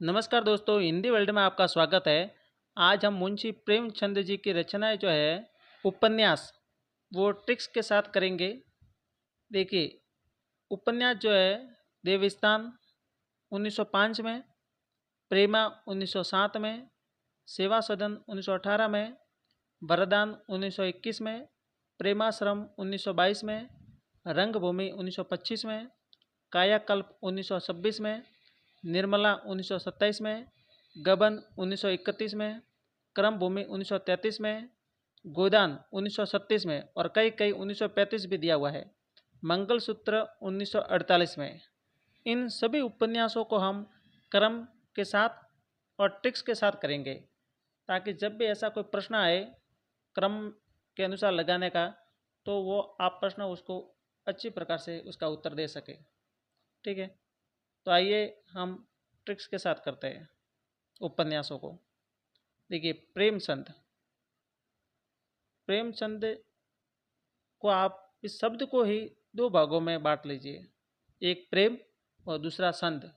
नमस्कार दोस्तों, हिंदी वर्ल्ड में आपका स्वागत है। आज हम मुंशी प्रेमचंद जी की रचनाएं जो है उपन्यास वो ट्रिक्स के साथ करेंगे। देखिए, उपन्यास जो है देविस्तान 1905 में, प्रेमा 1907 में, सेवा सदन 1918 में, वरदान 1921 में, प्रेमाश्रम 1922 में, रंगभूमि 1925 में, कायाकल्प 1926 में, निर्मला 1927 में, गबन 1931 में, क्रमभूमि 1933 में, गोदान 1936 में और कई कई 1935 भी दिया हुआ है। मंगलसूत्र 1948 में। इन सभी उपन्यासों को हम क्रम के साथ और ट्रिक्स के साथ करेंगे, ताकि जब भी ऐसा कोई प्रश्न आए क्रम के अनुसार लगाने का, तो वो आप प्रश्न उसको अच्छी प्रकार से उसका उत्तर दे सके। ठीक है, तो आइए हम ट्रिक्स के साथ करते हैं उपन्यासों को। देखिए, प्रेमचंद। प्रेमचंद को आप इस शब्द को ही दो भागों में बांट लीजिए, एक प्रेम और दूसरा संध।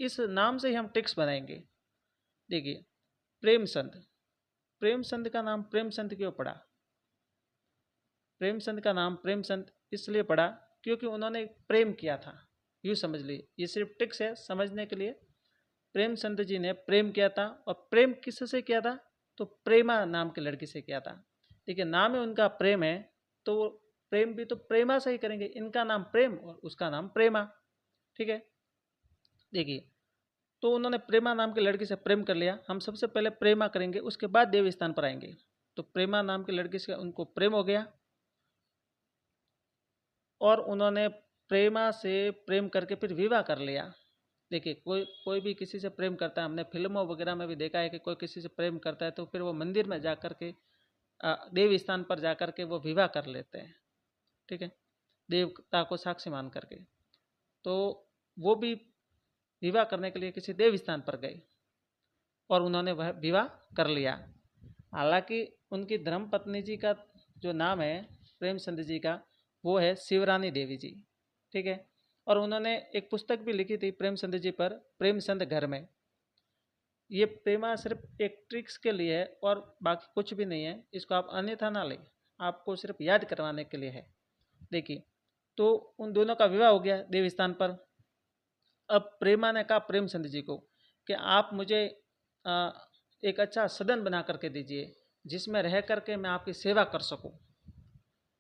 इस नाम से ही हम ट्रिक्स बनाएंगे। देखिए, प्रेमचंद। प्रेमचंद का नाम प्रेमचंद क्यों पड़ा? प्रेमचंद का नाम प्रेमचंद इसलिए पड़ा क्योंकि उन्होंने प्रेम किया था। यूँ समझ लीजिए, ये सिर्फ ट्रिक्स है समझने के लिए। प्रेमचंद जी ने प्रेम किया था, और प्रेम किससे किया था? तो प्रेमा नाम की लड़की से किया था। देखिए, नाम है उनका प्रेम है, तो प्रेम भी तो प्रेमा से ही करेंगे। इनका नाम प्रेम और उसका नाम प्रेमा। ठीक है, देखिए, तो उन्होंने प्रेमा नाम की लड़की से प्रेम कर लिया। हम सबसे पहले प्रेमा करेंगे, उसके बाद देव स्थान पर आएंगे। तो प्रेमा नाम की लड़की से उनको प्रेम हो गया, और उन्होंने प्रेमा से प्रेम करके फिर विवाह कर लिया। देखिए, कोई कोई भी किसी से प्रेम करता है, हमने फिल्मों वगैरह में भी देखा है कि कोई किसी से प्रेम करता है तो फिर वो मंदिर में जा कर के देव स्थान पर जा कर के वो विवाह कर लेते हैं। ठीक है, देवता को साक्षी मान करके। तो वो भी विवाह करने के लिए किसी देव स्थान पर गए और उन्होंने वह विवाह कर लिया। हालांकि उनकी धर्म पत्नी जी का जो नाम है प्रेमचंद जी का, वो है शिवरानी देवी जी। ठीक है, और उन्होंने एक पुस्तक भी लिखी थी प्रेमचंद जी पर, प्रेमचंद घर में। ये प्रेमा सिर्फ एक ट्रिक्स के लिए है और बाकी कुछ भी नहीं है। इसको आप अन्यथा ना लें, आपको सिर्फ याद करवाने के लिए है। देखिए, तो उन दोनों का विवाह हो गया देव स्थान पर। अब प्रेमा ने कहा प्रेमचंद जी को कि आप मुझे एक अच्छा सदन बना करके दीजिए, जिसमें रह करके मैं आपकी सेवा कर सकूं।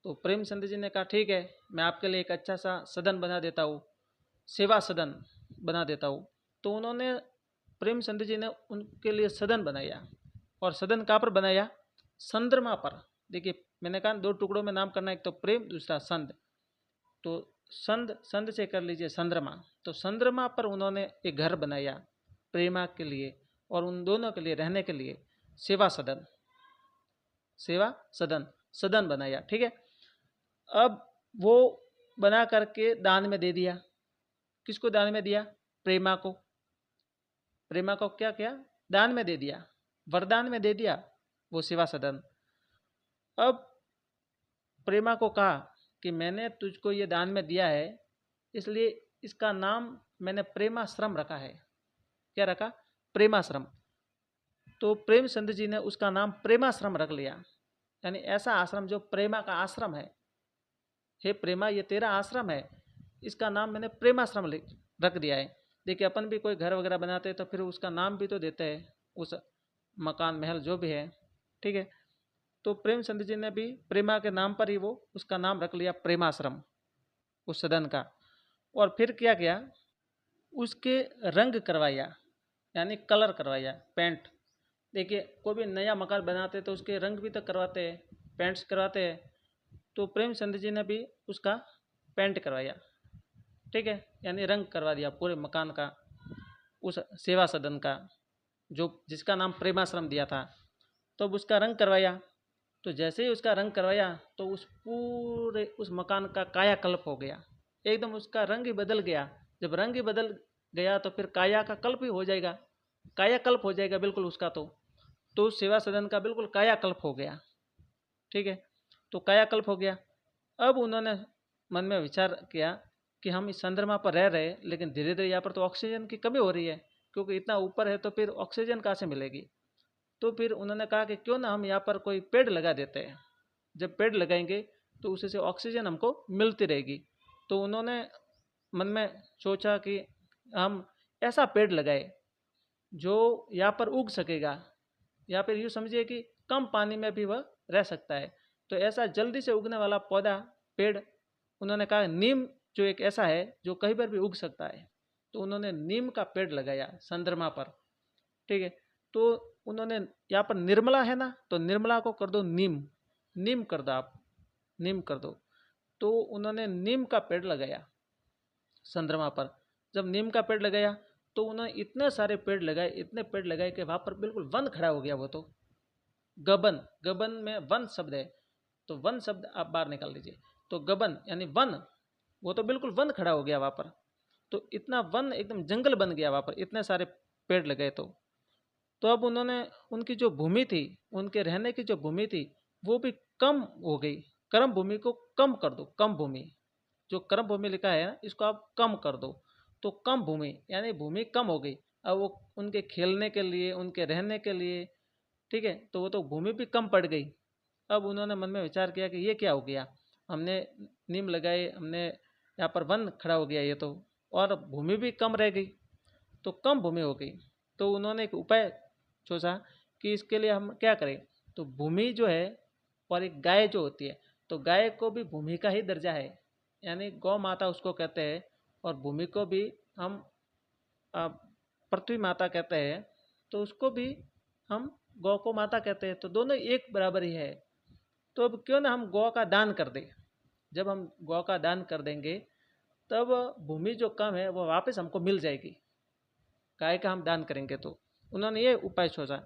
तो प्रेमचंद जी ने कहा ठीक है, मैं आपके लिए एक अच्छा सा सदन बना देता हूँ, सेवा सदन बना देता हूँ। तो उन्होंने प्रेमचंद जी ने उनके लिए सदन बनाया, और सदन कहाँ पर बनाया? चंद्रमा पर। देखिए, मैंने कहा दो टुकड़ों में नाम करना, एक तो प्रेम, दूसरा संध। तो संध संध से कर लीजिए चंद्रमा। तो चंद्रमा पर उन्होंने एक घर बनाया प्रेमा के लिए और उन दोनों के लिए रहने के लिए। सेवा सदन, सेवा सदन, सदन बनाया। ठीक है, अब वो बना करके दान में दे दिया। किसको दान में दिया? प्रेमा को। प्रेमा को क्या किया? दान में दे दिया, वरदान में दे दिया वो सेवा सदन। अब प्रेमा को कहा कि मैंने तुझको ये दान में दिया है, इसलिए इसका नाम मैंने प्रेमाश्रम रखा है। क्या रखा? प्रेमाश्रम। तो प्रेमचंद जी ने उसका नाम प्रेमाश्रम रख लिया, यानी ऐसा आश्रम जो प्रेमा का आश्रम है। हे प्रेमा, ये तेरा आश्रम है, इसका नाम मैंने प्रेमाश्रम रख दिया है। देखिए, अपन भी कोई घर वगैरह बनाते हैं तो फिर उसका नाम भी तो देते हैं, उस मकान महल जो भी है। ठीक है, तो प्रेमचंद जी ने भी प्रेमा के नाम पर ही वो उसका नाम रख लिया प्रेमाश्रम, उस सदन का। और फिर क्या किया? उसके रंग करवाया, यानी कलर करवाया, पेंट। देखिए, कोई भी नया मकान बनाते तो उसके रंग भी तो करवाते हैं, पेंट्स करवाते हैं। तो प्रेमचंद जी ने भी उसका पेंट करवाया। ठीक है, यानी रंग करवा दिया पूरे मकान का, उस सेवा सदन का, जो जिसका नाम प्रेमाश्रम दिया था। तो उसका रंग करवाया। तो जैसे ही उसका रंग करवाया तो उस पूरे उस मकान का कायाकल्प हो गया, एकदम उसका रंग ही बदल गया। जब रंग ही बदल गया तो फिर काया का कल्प ही हो जाएगा, कायाकल्प हो जाएगा बिल्कुल उसका। तो उस सेवा सदन का बिल्कुल कायाकल्प हो गया। ठीक है, तो कायाकल्प हो गया। अब उन्होंने मन में विचार किया कि हम इस चंद्रमा पर रह रहे हैं, लेकिन धीरे धीरे यहाँ पर तो ऑक्सीजन की कमी हो रही है, क्योंकि इतना ऊपर है तो फिर ऑक्सीजन कहाँ से मिलेगी। तो फिर उन्होंने कहा कि क्यों ना हम यहाँ पर कोई पेड़ लगा देते हैं, जब पेड़ लगाएंगे तो उसी से ऑक्सीजन हमको मिलती रहेगी। तो उन्होंने मन में सोचा कि हम ऐसा पेड़ लगाए जो यहाँ पर उग सकेगा, या फिर यूँ समझिए कि कम पानी में भी वह रह सकता है। तो ऐसा जल्दी से उगने वाला पौधा पेड़ उन्होंने कहा नीम जो एक ऐसा है जो कहीं पर भी उग सकता है। तो उन्होंने नीम का पेड़ लगाया चंद्रमा पर, ठीक है। तो उन्होंने यहाँ पर निर्मला है ना, तो निर्मला को कर दो नीम, नीम कर दो आप, नीम कर दो। तो उन्होंने नीम का पेड़ लगाया चंद्रमा पर। जब नीम का पेड़ लगाया तो उन्होंने इतने सारे पेड़ लगाए, इतने पेड़ लगाए कि वहाँ पर बिल्कुल वन खड़ा हो गया। वो तो गबन, गबन में वन शब्द है, तो वन शब्द आप बाहर निकाल लीजिए। तो गबन यानी वन, वो तो बिल्कुल वन खड़ा हो गया वहाँ पर। तो इतना वन एकदम जंगल बन गया वहाँ पर, इतने सारे पेड़ लगे। तो अब उन्होंने उनकी जो भूमि थी, उनके रहने की जो भूमि थी वो भी कम हो गई। कर्म भूमि को कम कर दो, कम भूमि, जो कर्म भूमि लिखा है ना इसको आप कम कर दो। तो कम भूमि यानी भूमि कम हो गई। अब वो उनके खेलने के लिए, उनके रहने के लिए, ठीक है, तो वो तो भूमि भी कम पड़ गई। अब उन्होंने मन में विचार किया कि ये क्या हो गया, हमने नीम लगाए, हमने यहाँ पर वन खड़ा हो गया ये तो, और भूमि भी कम रह गई, तो कम भूमि हो गई। तो उन्होंने एक उपाय सोचा कि इसके लिए हम क्या करें। तो भूमि जो है और एक गाय जो होती है, तो गाय को भी भूमि का ही दर्जा है, यानी गौ माता उसको कहते हैं, और भूमि को भी हम पृथ्वी माता कहते हैं, तो उसको भी हम गौ को माता कहते हैं, तो दोनों एक बराबर ही है। तो अब क्यों ना हम गौ का दान कर दें। जब हम गौ का दान कर देंगे तब भूमि जो कम है वो वापस हमको मिल जाएगी, गाय का हम दान करेंगे तो। उन्होंने ये उपाय सोचा।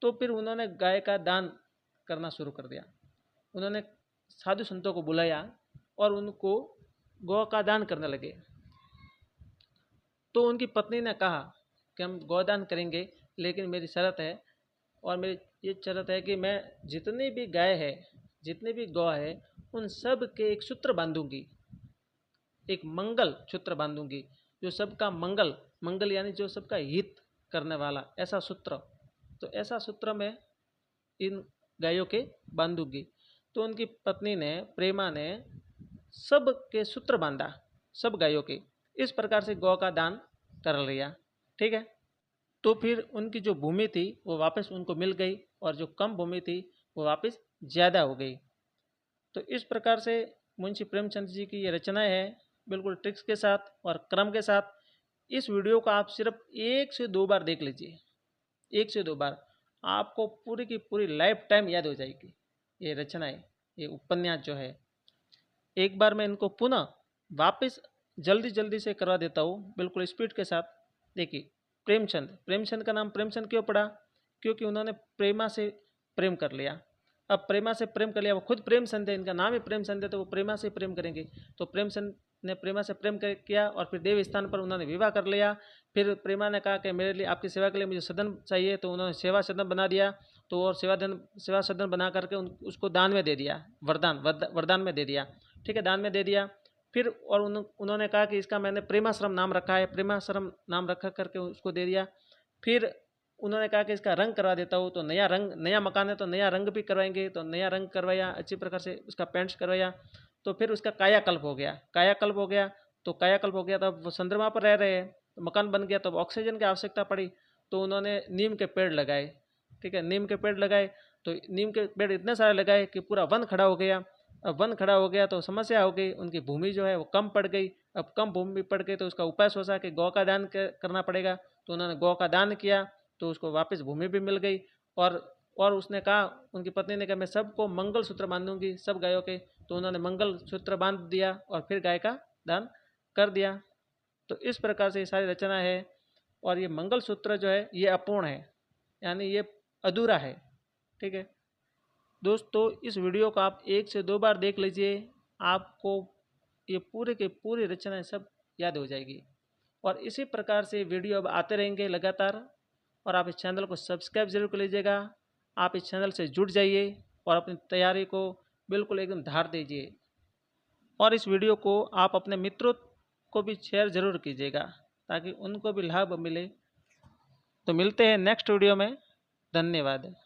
तो फिर उन्होंने गाय का दान करना शुरू कर दिया। उन्होंने साधु संतों को बुलाया और उनको गौ का दान करने लगे। तो उनकी पत्नी ने कहा कि हम गौदान करेंगे, लेकिन मेरी शर्त है, और मेरी ये शर्त है कि मैं जितनी भी गाय है, जितनी भी गौ है, उन सब के एक सूत्र बांधूंगी, एक मंगल सूत्र बांधूंगी, जो सबका मंगल, मंगल यानी जो सबका हित करने वाला, ऐसा सूत्र। तो ऐसा सूत्र मैं इन गायों के बांधूंगी। तो उनकी पत्नी ने, प्रेमा ने, सब के सूत्र बांधा, सब गायों के। इस प्रकार से गौ का दान कर लिया, ठीक है। तो फिर उनकी जो भूमि थी वो वापस उनको मिल गई, और जो कम भूमि थी वो वापस ज़्यादा हो गई। तो इस प्रकार से मुंशी प्रेमचंद जी की ये रचनाएं है, बिल्कुल ट्रिक्स के साथ और क्रम के साथ। इस वीडियो को आप सिर्फ 1 से 2 बार देख लीजिए, 1 से 2 बार, आपको पूरी की पूरी लाइफ टाइम याद हो जाएगी ये रचनाएं, ये उपन्यास जो है। एक बार मैं इनको पुनः वापस जल्दी जल्दी से करवा देता हूँ, बिल्कुल स्पीड के साथ। देखिए, प्रेमचंद, प्रेमचंद का नाम प्रेमचंद क्यों पड़ा, क्योंकि उन्होंने प्रेमा से प्रेम कर लिया। अब प्रेमा से प्रेम कर लिया, वो खुद प्रेमचंद है, इनका नाम ही प्रेमचंद है, तो वो प्रेमा से प्रेम करेंगे। तो प्रेमचंद ने प्रेमा से प्रेम किया, और फिर देव स्थान पर उन्होंने विवाह कर लिया। फिर प्रेमा ने कहा कि मेरे लिए, आपकी सेवा के लिए मुझे सदन चाहिए, तो उन्होंने सेवा सदन बना दिया। तो और सेवा सदन बना करके उसको दान में दे दिया, वरदान में दे दिया, ठीक है, दान में दे दिया। फिर और उन्होंने कहा कि इसका मैंने प्रेमाश्रम नाम रखा है, प्रेमाश्रम नाम रखा करके उसको दे दिया। फिर उन्होंने कहा कि इसका रंग करवा देता हूँ, तो नया रंग, नया मकान है तो नया रंग भी करवाएंगे, तो नया रंग करवाया, अच्छी प्रकार से उसका पेंट्स करवाया। तो फिर उसका कायाकल्प हो गया, कायाकल्प हो गया। तो कायाकल्प हो गया तब वो चंद्रमा पर रह रहे हैं, तो मकान बन गया, तो ऑक्सीजन की आवश्यकता पड़ी, तो उन्होंने नीम के पेड़ लगाए, ठीक है, नीम के पेड़ लगाए। तो नीम के पेड़ इतने सारे लगाए कि पूरा वन खड़ा हो गया। अब वन खड़ा हो गया तो समस्या हो गई, उनकी भूमि जो है वो कम पड़ गई। अब कम भूमि पड़ गई तो उसका उपाय सोचा कि गौ का दान करना पड़ेगा। तो उन्होंने गौ का दान किया, तो उसको वापस भूमि भी मिल गई। और उसने कहा, उनकी पत्नी ने कहा मैं सबको मंगल सूत्र बांधूंगी, सब गायों के। तो उन्होंने मंगल सूत्र बांध दिया और फिर गाय का दान कर दिया। तो इस प्रकार से ये सारी रचना है। और ये मंगल सूत्र जो है ये अपूर्ण है, यानी ये अधूरा है, ठीक है दोस्तों। इस वीडियो को आप 1 से 2 बार देख लीजिए, आपको ये पूरे के पूरी रचनाएं सब याद हो जाएगी। और इसी प्रकार से वीडियो अब आते रहेंगे लगातार। और आप इस चैनल को सब्सक्राइब जरूर कर लीजिएगा। आप इस चैनल से जुड़ जाइए और अपनी तैयारी को बिल्कुल एकदम धार दीजिए। और इस वीडियो को आप अपने मित्रों को भी शेयर ज़रूर कीजिएगा, ताकि उनको भी लाभ मिले। तो मिलते हैं नेक्स्ट वीडियो में। धन्यवाद।